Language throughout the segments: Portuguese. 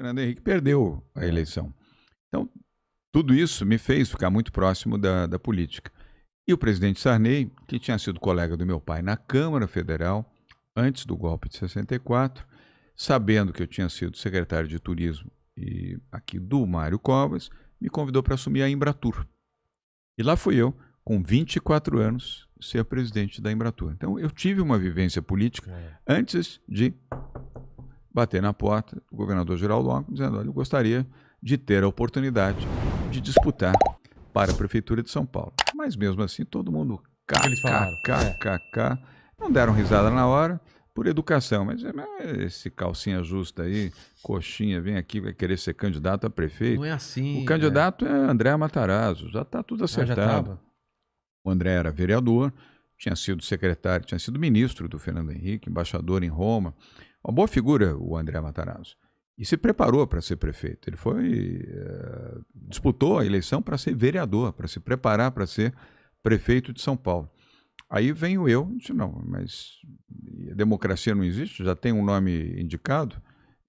Fernando Henrique perdeu a eleição. Então, tudo isso me fez ficar muito próximo da política. E o presidente Sarney, que tinha sido colega do meu pai na Câmara Federal, antes do golpe de 64, sabendo que eu tinha sido secretário de Turismo e aqui do Mário Covas, me convidou para assumir a Embratur. E lá fui eu, com 24 anos, ser presidente da Embratur. Então, eu tive uma vivência política antes de bater na porta do governador Geraldo Alckmin, dizendo, olha, eu gostaria de ter a oportunidade de disputar para a Prefeitura de São Paulo. Mas mesmo assim, todo mundo não deram risada na hora, por educação. Mas esse calcinha justa aí, coxinha, vem aqui, vai querer ser candidato a prefeito. Não é assim. O candidato é André Matarazzo, já está tudo acertado. O André era vereador, tinha sido secretário, tinha sido ministro do Fernando Henrique, embaixador em Roma. Uma boa figura, o André Matarazzo. E se preparou para ser prefeito. Ele disputou a eleição para ser vereador, para se preparar para ser prefeito de São Paulo. Aí venho eu e disse, não, mas a democracia não existe? Já tem um nome indicado?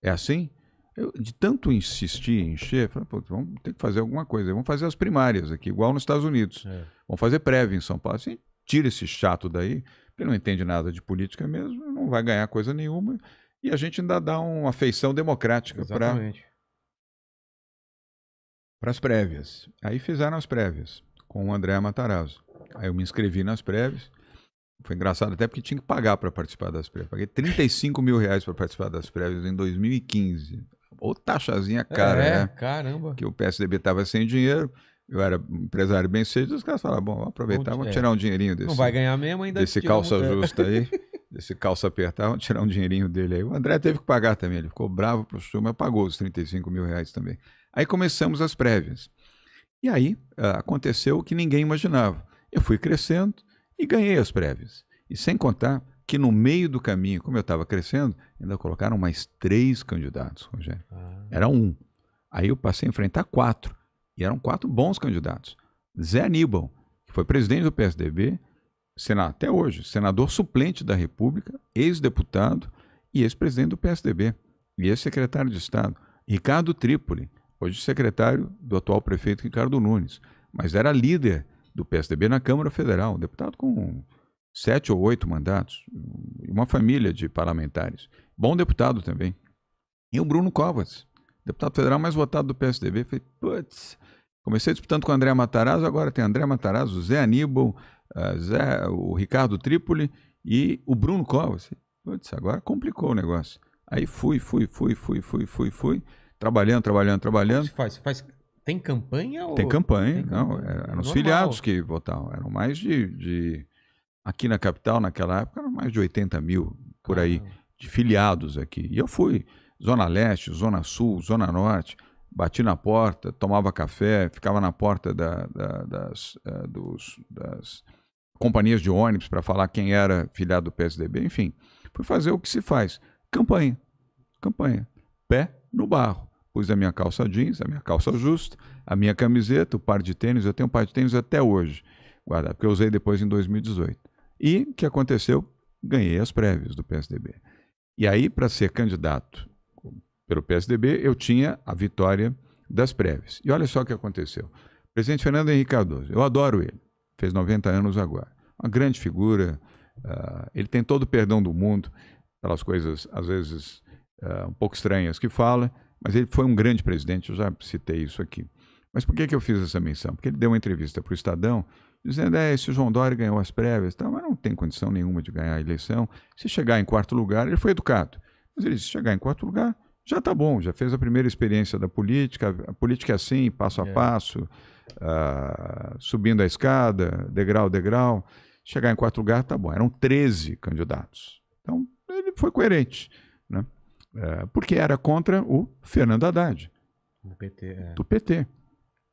É assim? Eu, de tanto insistir, encher, falei, pô, vamos ter que fazer alguma coisa. Vamos fazer as primárias aqui, igual nos Estados Unidos. Vamos fazer prévia em São Paulo. Assim, tira esse chato daí, que não entende nada de política mesmo, não vai ganhar coisa nenhuma. E a gente ainda dá uma feição democrática para as prévias. Aí fizeram as prévias com o André Matarazzo. Aí eu me inscrevi nas prévias. Foi engraçado até porque tinha que pagar para participar das prévias. Paguei R$35 mil para participar das prévias em 2015. Ou taxazinha cara, né? Caramba. Que o PSDB estava sem dinheiro. Eu era empresário bem cedo. Os caras falaram, bom, vamos aproveitar, vamos tirar um dinheirinho desse. Não vai ganhar mesmo ainda. Desse calça justa aí. Desse calça apertar, vamos tirar um dinheirinho dele aí. O André teve que pagar também. Ele ficou bravo pro show, mas pagou os R$35 mil também. Aí começamos as prévias. E aí aconteceu o que ninguém imaginava. Eu fui crescendo e ganhei as prévias. E sem contar que no meio do caminho, como eu estava crescendo, ainda colocaram mais 3 candidatos, Rogério. Era 1. Aí eu passei a enfrentar 4. E eram 4 bons candidatos. Zé Aníbal, que foi presidente do PSDB, até hoje, senador suplente da República, ex-deputado e ex-presidente do PSDB. E ex-secretário de Estado. Ricardo Trípoli, hoje secretário do atual prefeito Ricardo Nunes. Mas era líder do PSDB na Câmara Federal, deputado com 7 ou 8 mandatos, uma família de parlamentares. Bom deputado também. E o Bruno Covas, deputado federal mais votado do PSDB. Falei, putz, comecei disputando com o André Matarazzo, agora tem André Matarazzo, Zé Aníbal, o Ricardo Trípoli e o Bruno Covas. Putz, agora complicou o negócio. Aí fui, trabalhando. Como se faz? Tem campanha? Tem campanha, não, eram os filiados que votavam, eram mais aqui na capital, naquela época, eram mais de 80 mil, por aí, de filiados aqui. E eu fui, Zona Leste, Zona Sul, Zona Norte, bati na porta, tomava café, ficava na porta das companhias de ônibus para falar quem era filiado do PSDB, enfim, fui fazer o que se faz, campanha, pé no barro. Pus a minha calça jeans, a minha calça justa, a minha camiseta, o par de tênis, eu tenho um par de tênis até hoje, guardado, porque eu usei depois em 2018. E o que aconteceu? Ganhei as prévias do PSDB. E aí, para ser candidato pelo PSDB, eu tinha a vitória das prévias. E olha só o que aconteceu. O presidente Fernando Henrique Cardoso, eu adoro ele, fez 90 anos agora. Uma grande figura, ele tem todo o perdão do mundo, pelas coisas, às vezes, um pouco estranhas que fala, mas ele foi um grande presidente, eu já citei isso aqui. Mas por que eu fiz essa menção? Porque ele deu uma entrevista para o Estadão, dizendo, esse João Dória ganhou as prévias, mas não tem condição nenhuma de ganhar a eleição. Se chegar em 4º lugar, ele foi educado. Mas ele disse, se chegar em 4º lugar, já está bom, já fez a primeira experiência da política, a política é assim, passo a passo, subindo a escada, degrau a degrau. Chegar em 4º lugar, está bom. Eram 13 candidatos. Então, ele foi coerente, né? Porque era contra o Fernando Haddad, do PT,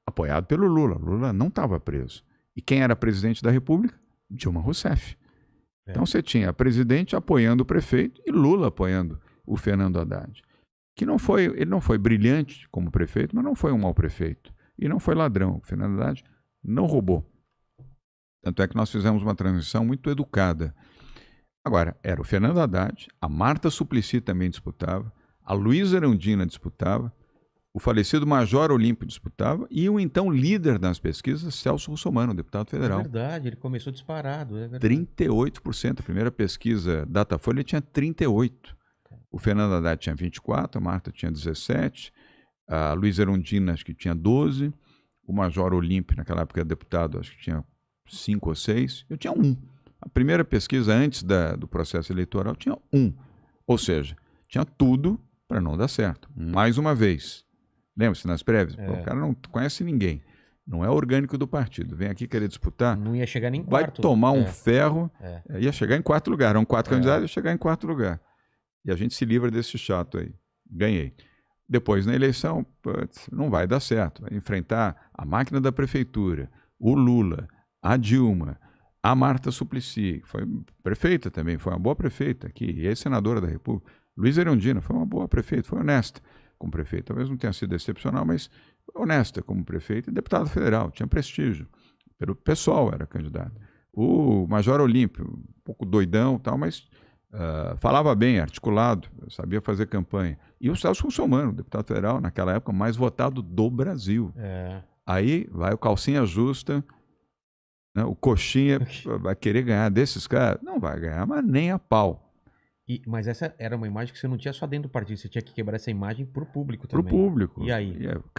apoiado pelo Lula. Lula não estava preso. E quem era presidente da República? Dilma Rousseff. Então você tinha a presidente apoiando o prefeito e Lula apoiando o Fernando Haddad. Ele não foi brilhante como prefeito, mas não foi um mau prefeito. E não foi ladrão. O Fernando Haddad não roubou. Tanto é que nós fizemos uma transição muito educada. Agora, era o Fernando Haddad, a Marta Suplicy também disputava, a Luísa Erundina disputava, o falecido Major Olímpio disputava e o então líder nas pesquisas, Celso Russomano, deputado É federal. verdade, ele começou disparado. É verdade. 38%. A primeira pesquisa Datafolha tinha 38%. O Fernando Haddad tinha 24%, a Marta tinha 17%, a Luísa Erundina acho que tinha 12%, o Major Olímpio, naquela época era deputado, acho que tinha 5 ou 6%, eu tinha 1%. A primeira pesquisa antes do processo eleitoral tinha 1%. Ou seja, tinha tudo para não dar certo. Mais uma vez. Lembra-se nas prévias? Pô, o cara não conhece ninguém. Não é orgânico do partido. Vem aqui querer disputar. Não ia chegar nem em Vai quarto. tomar um ferro. Ia chegar em quarto lugar. Eram 4 candidatos, ia chegar em quarto lugar. E a gente se livra desse chato aí. Ganhei. Depois, na eleição, putz, não vai dar certo. Vai enfrentar a máquina da prefeitura, o Lula, a Dilma, a Marta Suplicy, que foi prefeita também, foi uma boa prefeita aqui, e ex-senadora da República. Luísa Erundina foi uma boa prefeita, foi honesta como prefeita. Talvez não tenha sido excepcional, mas honesta como prefeita e deputada federal, tinha prestígio. Pelo pessoal era candidato. O Major Olímpio, um pouco doidão e tal, mas falava bem, articulado, sabia fazer campanha. E o Celso Russomano, deputado federal, naquela época, mais votado do Brasil. Aí vai o calcinha justa, né, o coxinha, vai querer ganhar desses caras? Não vai ganhar, mas nem a pau. Mas essa era uma imagem que você não tinha só dentro do partido, você tinha que quebrar essa imagem pro público também. Pro público. E aí?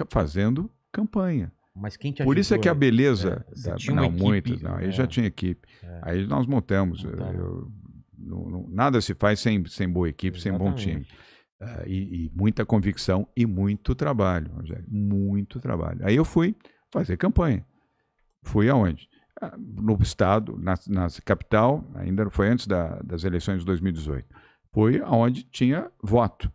Fazendo campanha. Mas quem te Por isso é que a beleza... tinha uma equipe, aí já tinha equipe. Aí nós montamos. Nada se faz sem boa equipe, sem bom time. E muita convicção e muito trabalho, Rogério. Muito trabalho. Aí eu fui fazer campanha. Fui aonde? No estado, na capital, ainda foi antes das eleições de 2018. Foi aonde tinha voto.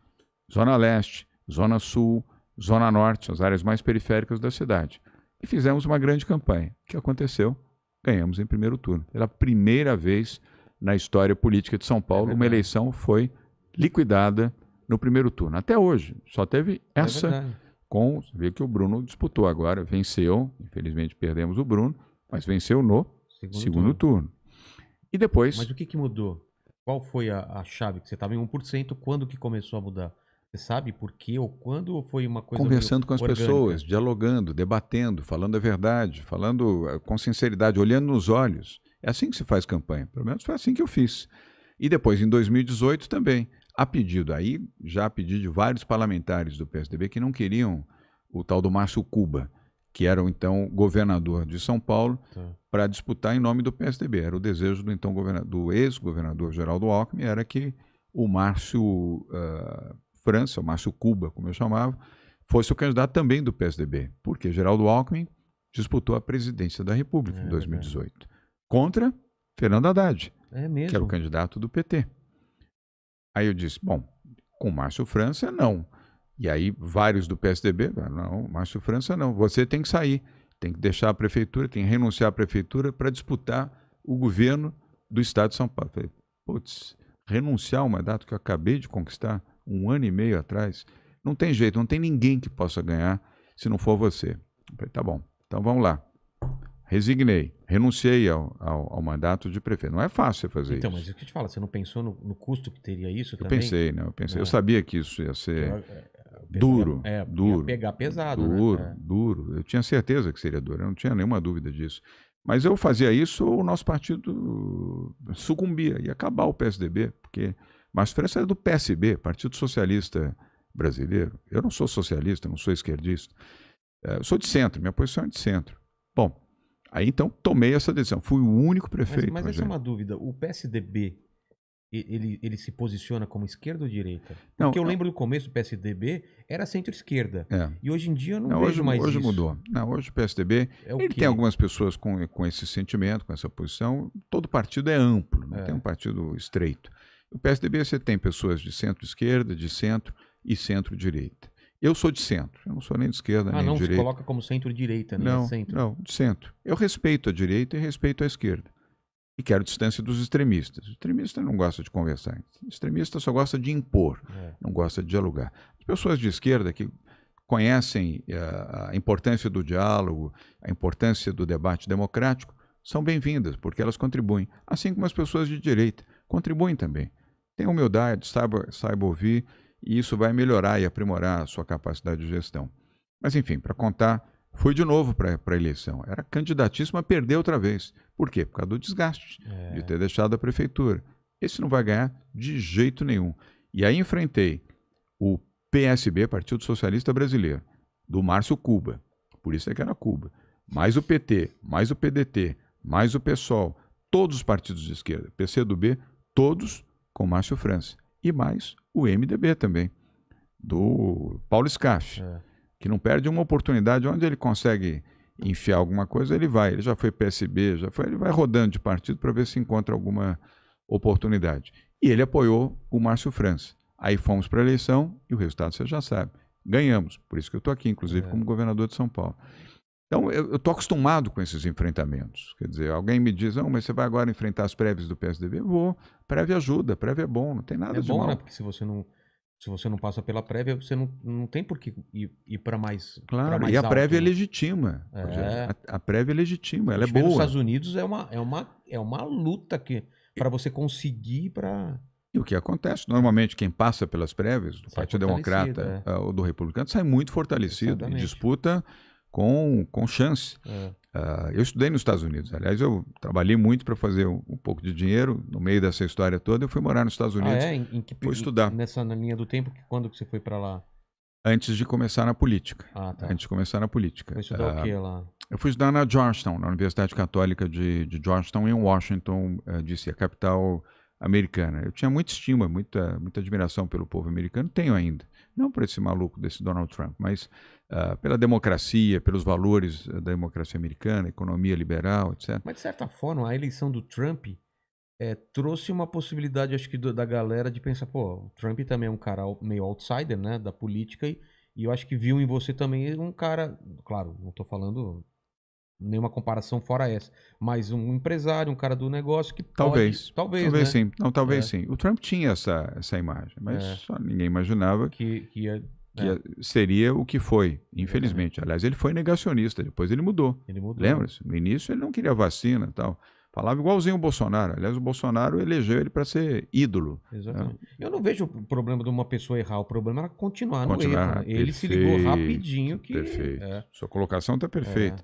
Zona Leste, Zona Sul, Zona Norte, as áreas mais periféricas da cidade. E fizemos uma grande campanha. O que aconteceu? Ganhamos em primeiro turno. Pela primeira vez na história política de São Paulo, uma eleição foi liquidada no primeiro turno. Até hoje, só teve essa com... Você vê que o Bruno disputou agora, venceu, infelizmente perdemos o Bruno, mas venceu no segundo turno. E depois... Mas o que mudou? Qual foi a chave? Que você estava em 1%, quando que começou a mudar? Você sabe por quê ou quando, ou foi uma coisa conversando com as orgânica? Pessoas, dialogando, debatendo, falando a verdade, falando com sinceridade, olhando nos olhos. É assim que se faz campanha. Pelo menos foi assim que eu fiz. E depois, em 2018 também, a pedido de vários parlamentares do PSDB que não queriam o tal do Márcio Cuba, que era o então governador de São Paulo, para disputar em nome do PSDB. Era o desejo do ex-governador Geraldo Alckmin, era que o Márcio França, o Márcio Cuba, como eu chamava, fosse o candidato também do PSDB, porque Geraldo Alckmin disputou a presidência da República em 2018, contra Fernando Haddad, que era o candidato do PT. Aí eu disse, bom, com Márcio França, não. E aí vários do PSDB, não, Márcio França não, você tem que sair, tem que deixar a prefeitura, tem que renunciar à prefeitura para disputar o governo do estado de São Paulo. Eu falei, putz, renunciar a um mandato que eu acabei de conquistar 1 ano e meio atrás, não tem jeito, não tem ninguém que possa ganhar se não for você. Eu falei, tá bom, então vamos lá. Resignei, renunciei ao mandato de prefeito. Não é fácil fazer isso. Então, mas o que eu te falo, você não pensou no custo que teria isso também? Eu pensei. Eu sabia que isso ia ser duro. Ia pegar pesado. Duro. Eu tinha certeza que seria duro, eu não tinha nenhuma dúvida disso. Mas eu fazia isso, o nosso partido sucumbia, ia acabar o PSDB, porque Márcio França era do PSB, Partido Socialista Brasileiro. Eu não sou socialista, não sou esquerdista. Eu sou de centro, minha posição é de centro. Bom, aí então tomei essa decisão. Fui o único prefeito. Mas essa é uma dúvida. O PSDB, ele se posiciona como esquerda ou direita? Porque eu lembro do começo do PSDB, era centro-esquerda. E hoje em dia eu não vejo mais hoje isso. Mudou. Não, hoje o PSDB, ele tem algumas pessoas com esse sentimento, com essa posição. Todo partido é amplo, não tem um partido estreito. O PSDB você tem pessoas de centro-esquerda, de centro e centro-direita. Eu sou de centro, eu não sou nem de esquerda nem de direita. Você coloca como centro-direita, né? Não, de centro. Eu respeito a direita e respeito a esquerda. E quero distância dos extremistas. O extremista não gosta de conversar. O extremista só gosta de impor, não gosta de dialogar. As pessoas de esquerda que conhecem a importância do diálogo, a importância do debate democrático, são bem-vindas, porque elas contribuem. Assim como as pessoas de direita contribuem também. Tenha humildade, saiba ouvir e isso vai melhorar e aprimorar a sua capacidade de gestão. Mas, enfim, para contar, foi de novo para a eleição. Era candidatíssimo a perder outra vez. Por quê? Por causa do desgaste de ter deixado a prefeitura. Esse não vai ganhar de jeito nenhum. E aí enfrentei o PSB, Partido Socialista Brasileiro, do Márcio Cuba, por isso é que era Cuba, mais o PT, mais o PDT, mais o PSOL, todos os partidos de esquerda, PCdoB, todos com Márcio França. E mais o MDB também, do Paulo Scaff, que não perde uma oportunidade. Onde ele consegue enfiar alguma coisa, ele vai. Ele já foi PSB, ele vai rodando de partido para ver se encontra alguma oportunidade. E ele apoiou o Márcio França. Aí fomos para a eleição e o resultado você já sabe. Ganhamos. Por isso que eu estou aqui, inclusive, como governador de São Paulo. Então, eu estou acostumado com esses enfrentamentos. Quer dizer, alguém me diz, não, mas você vai agora enfrentar as prévias do PSDB? Eu vou. Prévia ajuda, prévia é bom, não tem nada de mal. É bom, né? Porque se você não passa pela prévia, você não tem por que ir para mais. Claro, pra mais e a alto, prévia né? é legítima. A prévia é legítima, ela é boa. Nos Estados Unidos é uma luta para você conseguir para. E o que acontece? Normalmente, quem passa pelas prévias, do Partido Democrata ou do Republicano, sai muito fortalecido. Exatamente. E disputa com chance. Eu estudei nos Estados Unidos. Aliás, eu trabalhei muito para fazer um pouco de dinheiro. No meio dessa história toda, eu fui morar nos Estados Unidos. Fui estudar. Na linha do tempo, quando que você foi para lá? Antes de começar na política. Tá. Antes de começar na política. Foi estudar o que lá? Eu fui estudar na Georgetown, na Universidade Católica de Georgetown, em Washington, D.C., a capital americana. Eu tinha muita estima, muita admiração pelo povo americano, tenho ainda. Não por esse maluco desse Donald Trump, mas pela democracia, pelos valores da democracia americana, economia liberal, etc. Mas, de certa forma, a eleição do Trump trouxe uma possibilidade, acho que, da galera de pensar, pô, o Trump também é um cara meio outsider, né, da política, e eu acho que viu em você também um cara, claro, não estou falando nenhuma comparação fora essa, mas um empresário, um cara do negócio que talvez né? Sim. Não, talvez sim. O Trump tinha essa imagem, mas só ninguém imaginava que seria o que foi, infelizmente. Aliás, ele foi negacionista, depois ele mudou. Lembra-se? No início ele não queria vacina e tal. Falava igualzinho o Bolsonaro. Aliás, o Bolsonaro elegeu ele para ser ídolo. Exatamente. Eu não vejo o problema de uma pessoa errar. O problema era continuar no erro. Ele se ligou rapidinho que... Perfeito. Sua colocação está perfeita.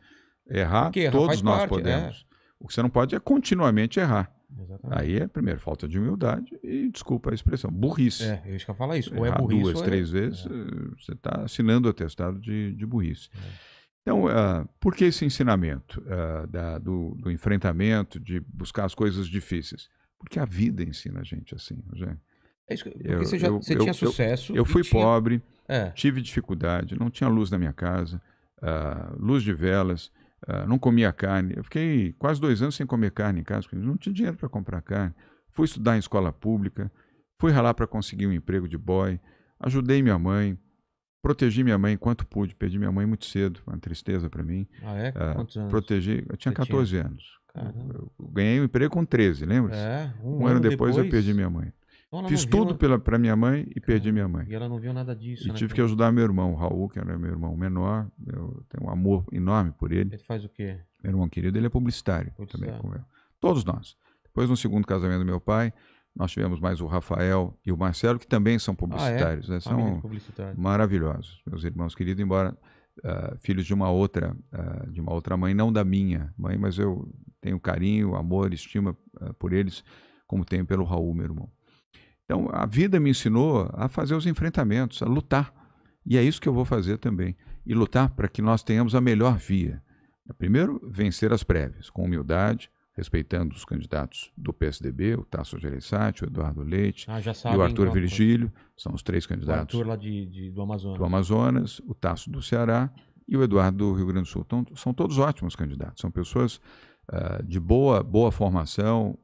Errar, todos nós podemos. O que você não pode é continuamente errar. Exatamente. Aí é, primeiro, falta de humildade e, desculpa a expressão, burrice. Eu ia falar isso. Ou errar é burrice 2, 3 vezes, você está assinando o atestado de burrice. Então, por que esse ensinamento do enfrentamento, de buscar as coisas difíceis? Porque a vida ensina a gente assim, Rogério. Porque você tinha sucesso. Eu fui pobre, tive dificuldade, não tinha luz na minha casa, luz de velas, não comia carne. Eu fiquei quase 2 anos sem comer carne em casa, porque não tinha dinheiro para comprar carne. Fui estudar em escola pública, fui ralar para conseguir um emprego de boy, ajudei minha mãe, protegi minha mãe enquanto pude. Perdi minha mãe muito cedo, uma tristeza para mim. Quantos anos? Protegi, eu tinha 14 anos. Eu ganhei um emprego com 13, lembra-se? Um ano depois eu perdi minha mãe. Então fiz tudo para minha mãe e perdi minha mãe. E ela não viu nada disso, E tive que ajudar meu irmão, o Raul, que era meu irmão menor. Eu tenho um amor enorme por ele. Ele faz o quê? Meu irmão querido, ele é publicitário. Também, como eu. Todos nós. Depois, no segundo casamento do meu pai, nós tivemos mais o Rafael e o Marcelo, que também são publicitários. Né? São maravilhosos. Meus irmãos queridos, embora filhos de uma outra mãe, não da minha mãe, mas eu tenho carinho, amor, estima por eles, como tenho pelo Raul, meu irmão. Então, a vida me ensinou a fazer os enfrentamentos, a lutar. E é isso que eu vou fazer também. E lutar para que nós tenhamos a melhor via. Primeiro, vencer as prévias, com humildade, respeitando os candidatos do PSDB, o Tasso Gereissati, o Eduardo Leite e o Arthur Virgílio. São os 3 candidatos. O Arthur lá do Amazonas. Do Amazonas, o Tasso do Ceará e o Eduardo do Rio Grande do Sul. Então, são todos ótimos candidatos. São pessoas de boa formação.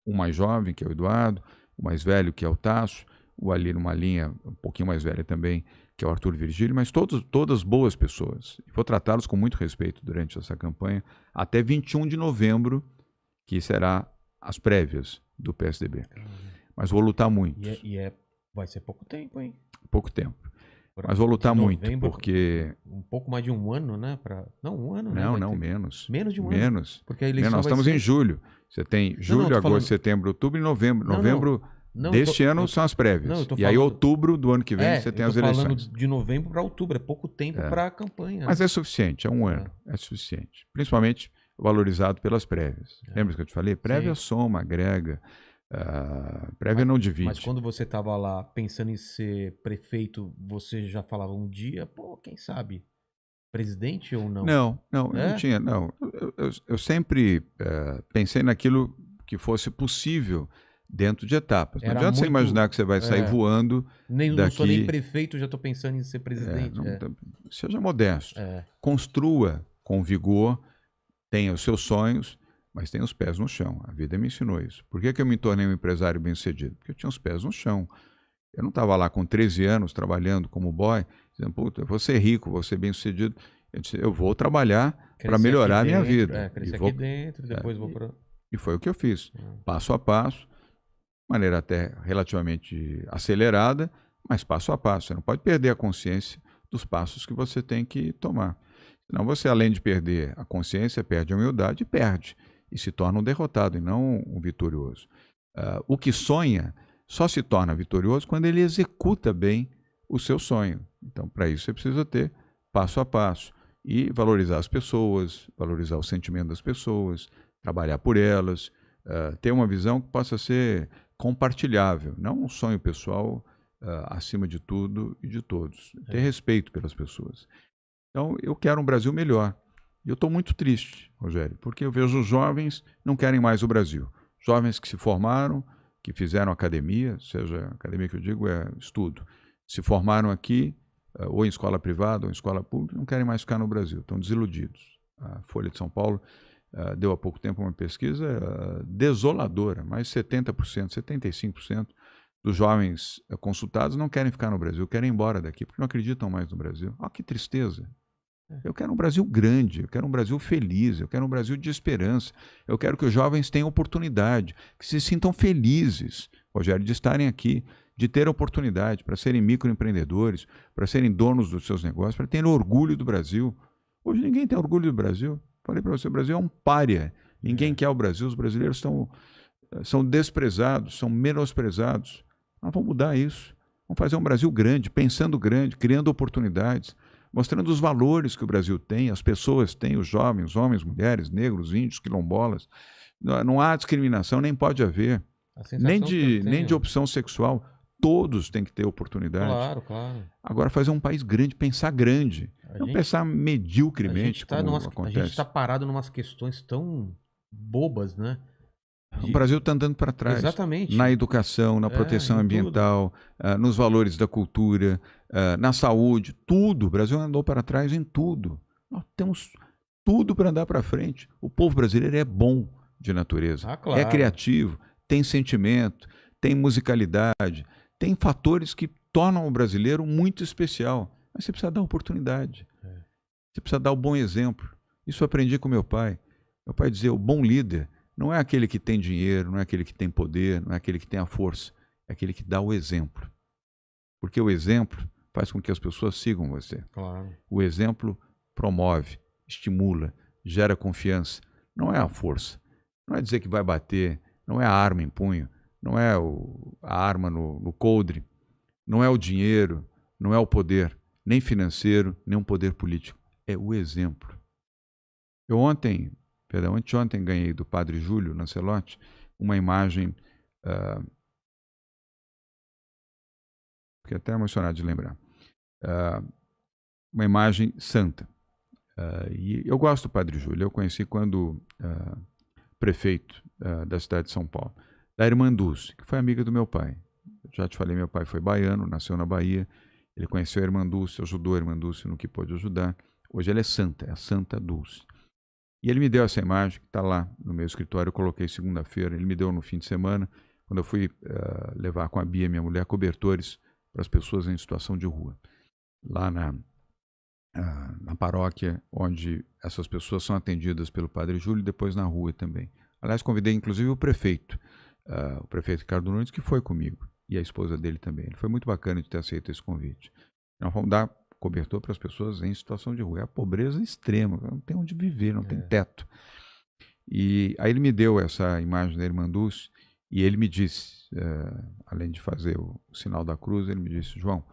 O mais jovem, que é o Eduardo, o mais velho, que é o Tasso, o ali numa linha um pouquinho mais velha também, que é o Arthur Virgílio, mas todas boas pessoas. Vou tratá-los com muito respeito durante essa campanha, até 21 de novembro, que será as prévias do PSDB. Mas vou lutar muito. Vai ser pouco tempo, hein? Pouco tempo. Mas vou lutar muito, porque... Um pouco mais de um ano, né? Não, um ano, né? Não, menos. Menos de um ano? Menos. Porque a eleição nós estamos em julho. Você tem julho, agosto, setembro, outubro e novembro. Novembro Não, Deste ano são as prévias. Não, eu tô E aí, falando- outubro do ano que vem, você tem as eu tô falando eleições. de novembro para outubro, é pouco tempo para a campanha. Mas é suficiente, é um ano. É suficiente. Principalmente valorizado pelas prévias. Lembra que eu te falei? Prévia Sim. soma, agrega. Prévia não divide. Mas quando você tava lá pensando em ser prefeito, você já falava um dia, pô, quem sabe? Presidente ou não? Não, eu não É? tinha, não. Eu sempre pensei naquilo que fosse possível dentro de etapas. Não Era adianta você muito- imaginar que você vai sair voando Não sou nem daqui. prefeito, já tô pensando em ser presidente. Seja modesto. É. Construa com vigor, tenha os seus sonhos, mas tenha os pés no chão. A vida me ensinou isso. Por que eu me tornei um empresário bem-sucedido? Porque eu tinha os pés no chão. Eu não estava lá com 13 anos trabalhando como boy, dizendo, puta, eu vou ser rico, vou ser bem-sucedido. Eu disse, eu vou trabalhar para melhorar a minha vida. Crescer E vou- aqui dentro, depois vou para... E foi o que eu fiz. Passo a passo, maneira até relativamente acelerada, mas passo a passo. Você não pode perder a consciência dos passos que você tem que tomar. Senão você, além de perder a consciência, perde a humildade e perde. E se torna um derrotado e não um vitorioso. O que sonha só se torna vitorioso quando ele executa bem o seu sonho. Então, para isso, você precisa ter passo a passo e valorizar as pessoas, valorizar o sentimento das pessoas, trabalhar por elas, ter uma visão que possa ser compartilhável, não um sonho pessoal acima de tudo e de todos. Ter respeito pelas pessoas. Então, eu quero um Brasil melhor. E eu estou muito triste, Rogério, porque eu vejo os jovens não querem mais o Brasil. Jovens que se formaram, que fizeram academia, seja, academia que eu digo é estudo, se formaram aqui, ou em escola privada ou em escola pública, não querem mais ficar no Brasil, estão desiludidos. A Folha de São Paulo deu há pouco tempo uma pesquisa desoladora, mais de 70%, 75% dos jovens consultados não querem ficar no Brasil, querem ir embora daqui, porque não acreditam mais no Brasil. Olha que tristeza. Eu quero um Brasil grande, eu quero um Brasil feliz, eu quero um Brasil de esperança. Eu quero que os jovens tenham oportunidade, que se sintam felizes, Rogério, de estarem aqui, de ter oportunidade para serem microempreendedores, para serem donos dos seus negócios, para terem orgulho do Brasil. Hoje ninguém tem orgulho do Brasil. Falei para você, o Brasil é um pária. Ninguém quer o Brasil, os brasileiros são desprezados, são menosprezados. Nós vamos mudar isso. Vamos fazer um Brasil grande, pensando grande, criando oportunidades, mostrando os valores que o Brasil tem, as pessoas têm, os jovens, homens, mulheres, negros, índios, quilombolas. Não há discriminação, nem pode haver. Nem de opção sexual. Todos têm que ter oportunidade. Claro, claro. Agora, fazer um país grande, pensar grande. Não pensar medíocremente, a gente está parado em umas questões tão bobas, né? O Brasil está andando para trás. Exatamente. Na educação, na proteção ambiental, nos valores da cultura, na saúde, tudo. O Brasil andou para trás em tudo. Nós temos tudo para andar para frente. O povo brasileiro é bom de natureza. Claro. É criativo, tem sentimento, tem musicalidade, tem fatores que tornam o brasileiro muito especial. Mas você precisa dar oportunidade. Você precisa dar o bom exemplo. Isso eu aprendi com meu pai. Meu pai dizia, o bom líder não é aquele que tem dinheiro, não é aquele que tem poder, não é aquele que tem a força, é aquele que dá o exemplo. Porque o exemplo faz com que as pessoas sigam você. Claro. O exemplo promove, estimula, gera confiança. Não é a força. Não é dizer que vai bater, não é a arma em punho, não é a arma no coldre, não é o dinheiro, não é o poder, nem financeiro, nem um poder político. É o exemplo. Eu anteontem ganhei do padre Júlio Lancelotti uma imagem, fiquei até emocionado de lembrar, uma imagem santa. E eu gosto do padre Júlio, eu conheci quando prefeito da cidade de São Paulo, da irmã Dulce, que foi amiga do meu pai. Já te falei, meu pai foi baiano, nasceu na Bahia, ele conheceu a irmã Dulce, ajudou a irmã Dulce no que pôde ajudar. Hoje ela é santa, é a Santa Dulce. E ele me deu essa imagem, que está lá no meu escritório, eu coloquei segunda-feira, ele me deu no fim de semana, quando eu fui levar com a Bia, minha mulher, cobertores para as pessoas em situação de rua. Lá na paróquia, onde essas pessoas são atendidas pelo Padre Júlio, e depois na rua também. Aliás, convidei inclusive o prefeito Ricardo Nunes, que foi comigo, e a esposa dele também. Ele foi muito bacana de ter aceito esse convite. Nós vamos dar cobertor para as pessoas em situação de rua. É a pobreza extrema, não tem onde viver, não tem teto. E aí ele me deu essa imagem da irmã Dulce E ele me disse, além de fazer o sinal da cruz, ele me disse: João,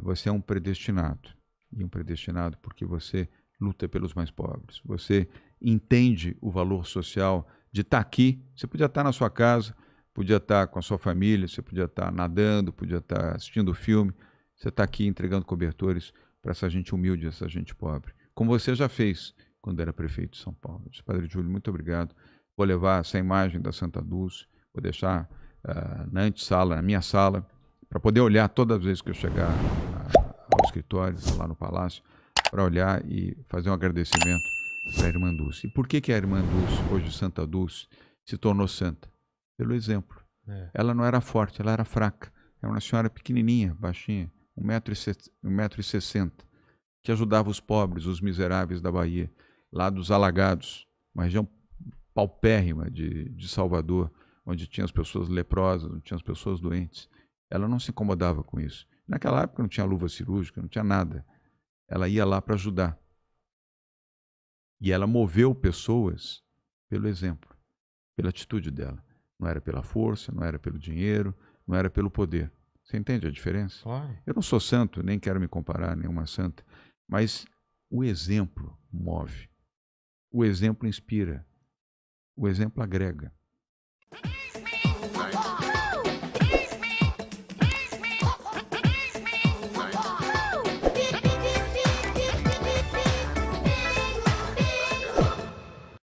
você é um predestinado. E um predestinado porque você luta pelos mais pobres. Você entende o valor social de estar aqui. Você podia estar na sua casa, podia estar com a sua família, você podia estar nadando, podia estar assistindo filme. Você está aqui entregando cobertores para essa gente humilde, essa gente pobre. Como você já fez quando era prefeito de São Paulo. Eu disse: Padre Júlio, muito obrigado. Vou levar essa imagem da Santa Dulce, vou deixar na antessala, na minha sala, para poder olhar todas as vezes que eu chegar ao escritório, lá no palácio, para olhar e fazer um agradecimento para a Irmã Dulce. E por que a Irmã Dulce, hoje Santa Dulce, se tornou santa? Pelo exemplo. Ela não era forte, ela era fraca. Era uma senhora pequenininha, baixinha, 1,60 m, que ajudava os pobres, os miseráveis da Bahia, lá dos Alagados, uma região paupérrima de Salvador, onde tinha as pessoas leprosas, onde tinha as pessoas doentes. Ela não se incomodava com isso. Naquela época não tinha luva cirúrgica, não tinha nada. Ela ia lá para ajudar. E ela moveu pessoas pelo exemplo, pela atitude dela. Não era pela força, não era pelo dinheiro, não era pelo poder. Você entende a diferença? Claro. Eu não sou santo, nem quero me comparar a nenhuma santa, mas o exemplo move. O exemplo inspira. O exemplo agrega.